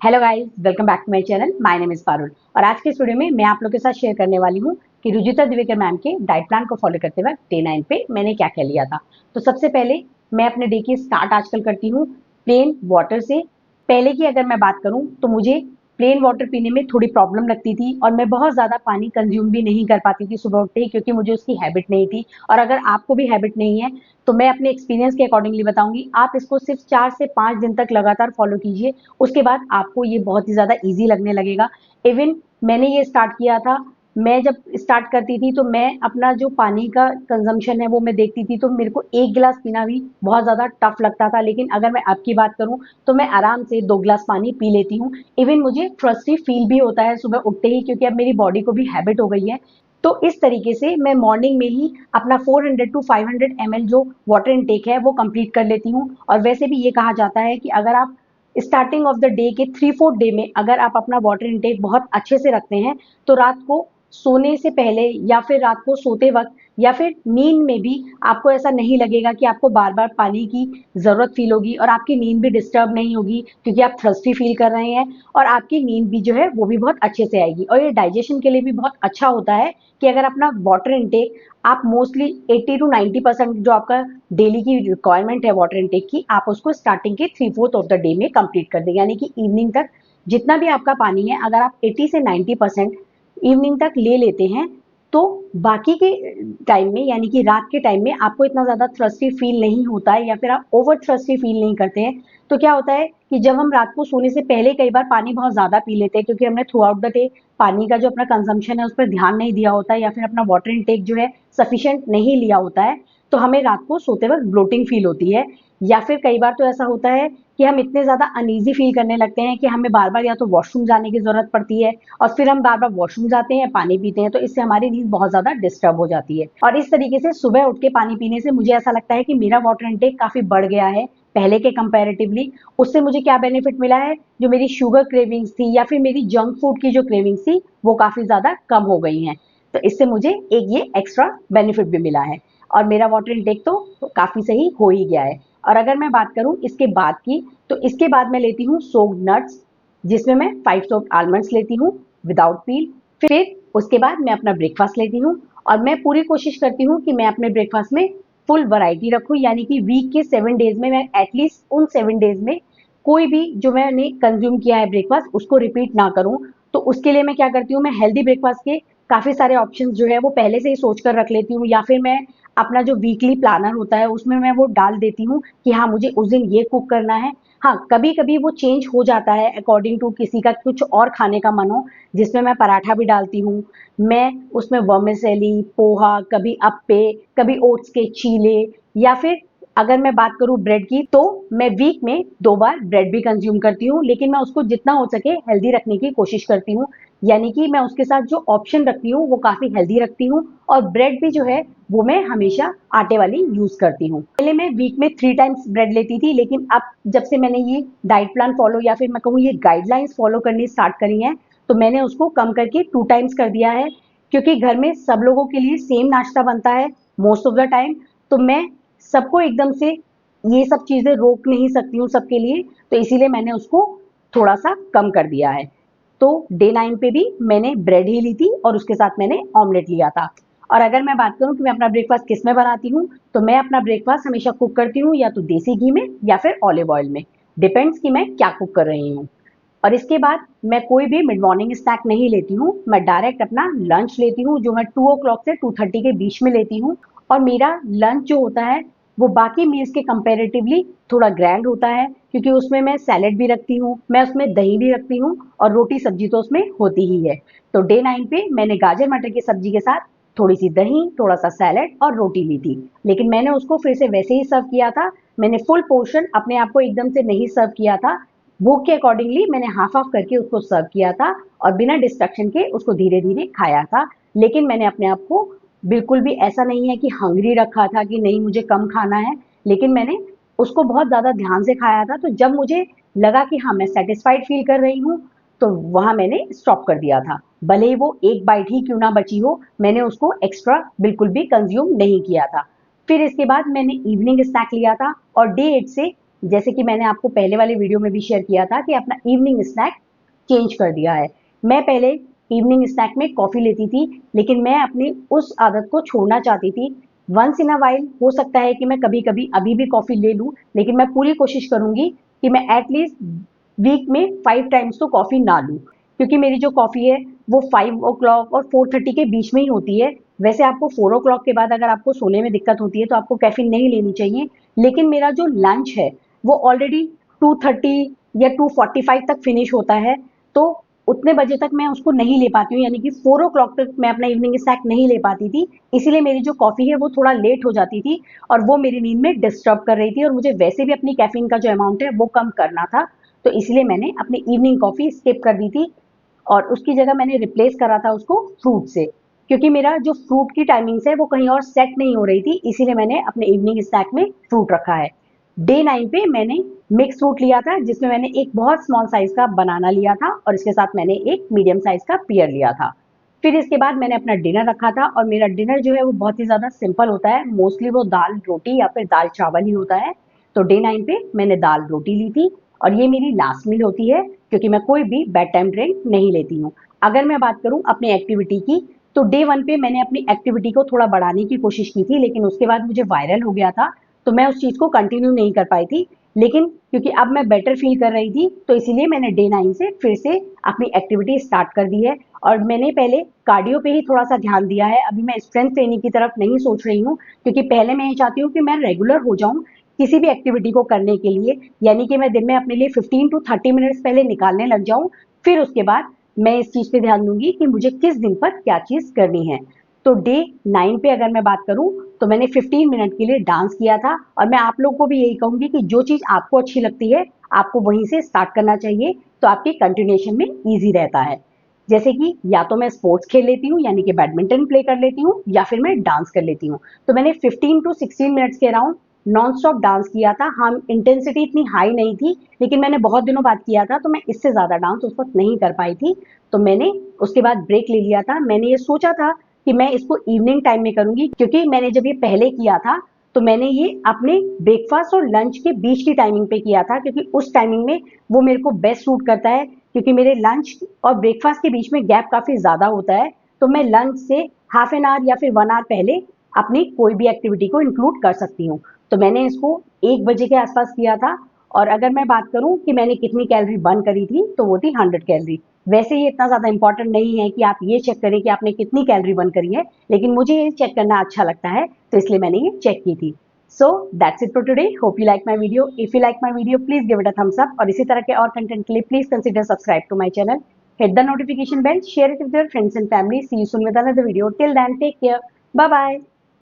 Hello guys, welcome back to my channel. My name is Parul और आज के इस वीडियो में मैं आप लोगों के साथ शेयर करने वाली हूँ कि रुजुता दिवेकर मैम के डाइट प्लान को फॉलो करते वक्त डे 9 पे मैंने क्या क्या लिया था। तो सबसे पहले मैं अपने डे की स्टार्ट आजकल करती हूँ प्लेन वाटर से। पहले की अगर मैं बात करूँ तो मुझे प्लेन वाटर पीने में थोड़ी प्रॉब्लम लगती थी और मैं बहुत ज़्यादा पानी कंज्यूम भी नहीं कर पाती थी सुबह उठते ही, क्योंकि मुझे उसकी हैबिट नहीं थी। और अगर आपको भी हैबिट नहीं है तो मैं अपने एक्सपीरियंस के अकॉर्डिंगली बताऊंगी, आप इसको सिर्फ 4 से 5 दिन तक लगातार फॉलो कीजिए। उसके बाद आपको ये बहुत ही ज़्यादा ईजी लगने लगेगा। इवन मैंने ये स्टार्ट किया था, मैं जब स्टार्ट करती थी तो मैं अपना जो पानी का कंजम्पशन है वो मैं देखती थी, तो मेरे को 1 गिलास पीना भी बहुत ज़्यादा टफ लगता था। लेकिन अगर मैं अब की बात करूँ तो मैं आराम से 2 गिलास पानी पी लेती हूँ। इवन मुझे फ्रस्टी फील भी होता है सुबह उठते ही, क्योंकि अब मेरी बॉडी को भी हैबिट हो गई है। तो इस तरीके से मैं मॉर्निंग में ही अपना 400 टू 500 ml जो वाटर इनटेक है वो कंप्लीट कर लेती हूँ। और वैसे भी ये कहा जाता है कि अगर आप स्टार्टिंग ऑफ द डे के 3/4 डे में अगर आप अपना वाटर इनटेक बहुत अच्छे से रखते हैं तो रात को सोने से पहले या फिर रात को सोते वक्त या फिर नींद में भी आपको ऐसा नहीं लगेगा कि आपको बार बार पानी की ज़रूरत फील होगी, और आपकी नींद भी डिस्टर्ब नहीं होगी क्योंकि आप थर्स्टी फील कर रहे हैं। और आपकी नींद भी जो है वो भी बहुत अच्छे से आएगी। और ये डाइजेशन के लिए भी बहुत अच्छा होता है कि अगर अपना वाटर इनटेक आप मोस्टली 80 टू 90% जो आपका डेली की रिक्वायरमेंट है वाटर इनटेक की, आप उसको स्टार्टिंग के 3/4 ऑफ द डे में कंप्लीट कर दें। यानी कि इवनिंग तक जितना भी आपका पानी है, अगर आप 80 से 90% इवनिंग तक ले लेते हैं तो बाकी के टाइम में यानी कि रात के टाइम में आपको इतना ज़्यादा थ्रस्टी फील नहीं होता है, या फिर आप ओवर थ्रस्टी फील नहीं करते हैं। तो क्या होता है कि जब हम रात को सोने से पहले कई बार पानी बहुत ज़्यादा पी लेते हैं, क्योंकि हमने थ्रू आउट द डे पानी का जो अपना कंजम्पशन है उस पर ध्यान नहीं दिया होता है, या फिर अपना वाटर इनटेक जो है सफिशिएंट नहीं लिया होता है, तो हमें रात को सोते वक्त ब्लोटिंग फील होती है। या फिर कई बार तो ऐसा होता है कि हम इतने ज़्यादा अनईजी फील करने लगते हैं कि हमें बार बार या तो वॉशरूम जाने की ज़रूरत पड़ती है, और फिर हम बार बार वॉशरूम जाते हैं, पानी पीते हैं, तो इससे हमारी नींद बहुत ज़्यादा डिस्टर्ब हो जाती है। और इस तरीके से सुबह उठ के पानी पीने से मुझे ऐसा लगता है कि मेरा वाटर इनटेक काफ़ी बढ़ गया है पहले के कंपैरेटिवली। उससे मुझे क्या बेनिफिट मिला है, जो मेरी शुगर क्रेविंग्स थी या फिर मेरी जंक फूड की जो क्रेविंग्स थी वो काफ़ी ज़्यादा कम हो गई हैं। तो इससे मुझे एक ये एक्स्ट्रा बेनिफिट भी मिला है और मेरा वाटर इनटेक तो काफ़ी सही हो ही गया है। और अगर मैं बात करूं इसके बाद की, तो इसके बाद मैं लेती हूँ सोक्ड नट्स, जिसमें मैं 5 सोक्ड आलमंड्स लेती हूँ विदाउट पील। फिर उसके बाद मैं अपना ब्रेकफास्ट लेती हूँ, और मैं पूरी कोशिश करती हूँ कि मैं अपने ब्रेकफास्ट में फुल वैरायटी रखूँ। यानी कि वीक के 7 डेज में मैं एटलीस्ट उन 7 डेज में कोई भी जो मैंने कंज्यूम किया है ब्रेकफास्ट उसको रिपीट ना करूँ। तो उसके लिए मैं क्या करती हूँ, मैं हेल्दी ब्रेकफास्ट के काफ़ी सारे ऑप्शंस जो है वो पहले से ही सोच कर रख लेती हूँ, या फिर मैं अपना जो वीकली प्लानर होता है उसमें मैं वो डाल देती हूँ कि हाँ मुझे उस दिन ये कुक करना है। हाँ, कभी कभी वो चेंज हो जाता है अकॉर्डिंग टू किसी का कुछ और खाने का मन हो, जिसमें मैं पराठा भी डालती हूँ। मैं उसमें वर्मिसेली, पोहा, कभी अप्पे, कभी ओट्स के चीले, या फिर अगर मैं बात करूँ ब्रेड की तो मैं वीक में 2 बार ब्रेड भी कंज्यूम करती हूँ, लेकिन मैं उसको जितना हो सके हेल्दी रखने की कोशिश करती हूँ। यानी कि मैं उसके साथ जो ऑप्शन रखती हूँ वो काफ़ी हेल्दी रखती हूँ, और ब्रेड भी जो है वो मैं हमेशा आटे वाली यूज़ करती हूँ। पहले मैं वीक में 3 टाइम्स ब्रेड लेती थी, लेकिन अब जब से मैंने ये डाइट प्लान फॉलो या फिर मैं कहूँ ये गाइडलाइंस फॉलो करनी स्टार्ट करी हैं, तो मैंने उसको कम करके 2 टाइम्स कर दिया है। क्योंकि घर में सब लोगों के लिए सेम नाश्ता बनता है मोस्ट ऑफ द टाइम, तो मैं सबको एकदम से ये सब चीज़ें रोक नहीं सकती हूँ सबके लिए, तो इसीलिए मैंने उसको थोड़ा सा कम कर दिया है। तो डे 9 पे भी मैंने ब्रेड ही ली थी और उसके साथ मैंने ऑमलेट लिया था। और अगर मैं बात करूं कि मैं अपना ब्रेकफास्ट किस में बनाती हूँ, तो मैं अपना ब्रेकफास्ट हमेशा कुक करती हूँ या तो देसी घी में या फिर ऑलिव ऑयल में, डिपेंड्स कि मैं क्या कुक कर रही हूँ। और इसके बाद मैं कोई भी मिड मॉर्निंग स्नैक नहीं लेती हूँ, मैं डायरेक्ट अपना लंच लेती हूँ जो मैं 2 o'clock से 2:30 के बीच में लेती हूँ। और मेरा लंच जो होता है वो बाकी मील्स के कंपेरेटिवली थोड़ा ग्रैंड होता है, क्योंकि उसमें मैं सैलेड भी रखती हूँ, मैं उसमें दही भी रखती हूँ, और रोटी सब्जी तो उसमें होती ही है। तो डे 9 पे मैंने गाजर मटर की सब्जी के साथ थोड़ी सी दही, थोड़ा सा सैलेड और रोटी ली थी, लेकिन मैंने उसको फिर से वैसे ही सर्व किया था। मैंने फुल पोर्शन अपने आप को एकदम से नहीं सर्व किया था, भूख के अकॉर्डिंगली मैंने हाफ हाफ करके उसको सर्व किया था और बिना डिस्ट्रक्शन के उसको धीरे धीरे खाया था। लेकिन मैंने अपने आप को बिल्कुल भी ऐसा नहीं है कि हंग्री रखा था कि नहीं मुझे कम खाना है, लेकिन मैंने उसको बहुत ज़्यादा ध्यान से खाया था। तो जब मुझे लगा कि हाँ मैं सेटिस्फाइड फील कर रही हूँ, तो वहाँ मैंने स्टॉप कर दिया था। भले ही वो एक बाइट ही क्यों ना बची हो, मैंने उसको एक्स्ट्रा बिल्कुल भी कंज्यूम नहीं किया था। फिर इसके बाद मैंने इवनिंग स्नैक लिया था, और डे 8 से जैसे कि मैंने आपको पहले वाले वीडियो में भी शेयर किया था कि अपना इवनिंग स्नैक चेंज कर दिया है। मैं पहले इवनिंग स्नैक में कॉफ़ी लेती थी, लेकिन मैं अपनी उस आदत को छोड़ना चाहती थी। वंस इन अ व्हाइल हो सकता है कि मैं कभी-कभी अभी भी कॉफ़ी ले लूँ, लेकिन मैं पूरी कोशिश करूँगी कि मैं एटलीस्ट वीक में 5 टाइम्स तो कॉफ़ी ना लूँ, क्योंकि मेरी जो कॉफ़ी है वो 5 ओ क्लॉक और 4:30 के बीच में ही होती है। वैसे आपको 4 ओ क्लॉक के बाद अगर आपको सोने में दिक्कत होती है तो आपको कैफ़ीन नहीं लेनी चाहिए, लेकिन मेरा जो लंच है वो ऑलरेडी 2:30 या 2:45 तक फिनिश होता है, तो उतने बजे तक मैं उसको नहीं ले पाती हूँ, यानी कि 4 ओ क्लॉक तक मैं अपना इवनिंग स्नैक नहीं ले पाती थी। इसीलिए मेरी जो कॉफ़ी है वो थोड़ा लेट हो जाती थी और वो मेरी नींद में डिस्टर्ब कर रही थी और मुझे वैसे भी अपनी कैफ़ीन का जो अमाउंट है वो कम करना था। तो इसलिए मैंने अपनी इवनिंग कॉफ़ी स्किप कर दी थी और उसकी जगह मैंने रिप्लेस करा था उसको फ्रूट से, क्योंकि मेरा जो फ्रूट की टाइमिंग्स है वो कहीं और सेट नहीं हो रही थी, इसीलिए मैंने अपने इवनिंग स्नैक में फ्रूट रखा है। डे 9 पे मैंने मिक्स फ्रूट लिया था, जिसमें मैंने एक बहुत स्मॉल साइज का बनाना लिया था और इसके साथ मैंने एक मीडियम साइज का पियर लिया था। फिर इसके बाद मैंने अपना डिनर रखा था और मेरा डिनर जो है वो बहुत ही ज़्यादा सिंपल होता है, मोस्टली वो दाल रोटी या फिर दाल चावल ही होता है। तो डे 9 पे मैंने दाल रोटी ली थी और ये मेरी लास्ट मील होती है, क्योंकि मैं कोई भी बेड टाइम ड्रिंक नहीं लेती हूँ। अगर मैं बात करूँ अपनी एक्टिविटी की, तो डे 1 पे मैंने अपनी एक्टिविटी को थोड़ा बढ़ाने की कोशिश की थी, लेकिन उसके बाद मुझे वायरल हो गया था, तो मैं उस चीज़ को कंटिन्यू नहीं कर पाई थी। लेकिन क्योंकि अब मैं बेटर फील कर रही थी, तो इसीलिए मैंने डे 9 से फिर से अपनी एक्टिविटी स्टार्ट कर दी है और मैंने पहले कार्डियो पे ही थोड़ा-सा ध्यान दिया है। अभी मैं स्ट्रेंथ ट्रेनिंग की तरफ नहीं सोच रही हूँ, क्योंकि पहले मैं ये चाहती हूँ कि मैं रेगुलर हो जाऊँ किसी भी एक्टिविटी को करने के लिए, यानी कि मैं दिन में अपने लिए 15 टू 30 मिनट्स पहले निकालने लग जाऊँ, फिर उसके बाद मैं इस चीज़ पे ध्यान दूँगी कि मुझे किस दिन पर क्या चीज़ करनी है। तो डे 9 पे अगर मैं बात करूँ, तो मैंने 15 मिनट के लिए डांस किया था और मैं आप लोगों को भी यही कहूँगी कि जो चीज़ आपको अच्छी लगती है, आपको वहीं से स्टार्ट करना चाहिए, तो आपके कंटिन्यूएशन में ईज़ी रहता है। जैसे कि या तो मैं स्पोर्ट्स खेल लेती हूँ, यानी कि बैडमिंटन प्ले कर लेती हूँ या फिर मैं डांस कर लेती हूँ। तो मैंने 15 टू 16 मिनट्स के अराउंड नॉन स्टॉप डांस किया था। हाँ, इंटेंसिटी इतनी हाई नहीं थी, लेकिन मैंने बहुत दिनों बाद किया था, तो मैं इससे ज़्यादा डांस उस वक़्त नहीं कर पाई थी। तो मैंने उसके बाद ब्रेक ले लिया था। मैंने ये सोचा था कि मैं इसको इवनिंग टाइम में करूँगी, क्योंकि मैंने जब ये पहले किया था, तो मैंने ये अपने ब्रेकफ़ास्ट और लंच के बीच की टाइमिंग पे किया था, क्योंकि उस टाइमिंग में वो मेरे को बेस्ट सूट करता है, क्योंकि मेरे लंच और ब्रेकफ़ास्ट के बीच में गैप काफ़ी ज़्यादा होता है। तो मैं लंच से हाफ एन आवर या फिर 1 आवर पहले अपनी कोई भी एक्टिविटी को इंक्लूड कर सकती हूँ। तो मैंने इसको 1 बजे के आसपास किया था और अगर मैं बात करूँ कि मैंने कितनी कैलोरी बर्न करी थी, तो वो थी 100 कैलोरी। वैसे ये इतना ज़्यादा इम्पोर्टेंट नहीं है कि आप ये चेक करें कि आपने कितनी कैलोरी बर्न करी है, लेकिन मुझे ये चेक करना अच्छा लगता है, तो इसलिए मैंने ये चेक की थी। So that's it for today. Hope you like my video. If you like my video, please give it a thumbs up और इसी तरह के और कंटेंट के लिए please consider subscribe to my channel, hit the notification bell, share it with your friends and family. See you soon with another video. Till then, take care. Bye bye.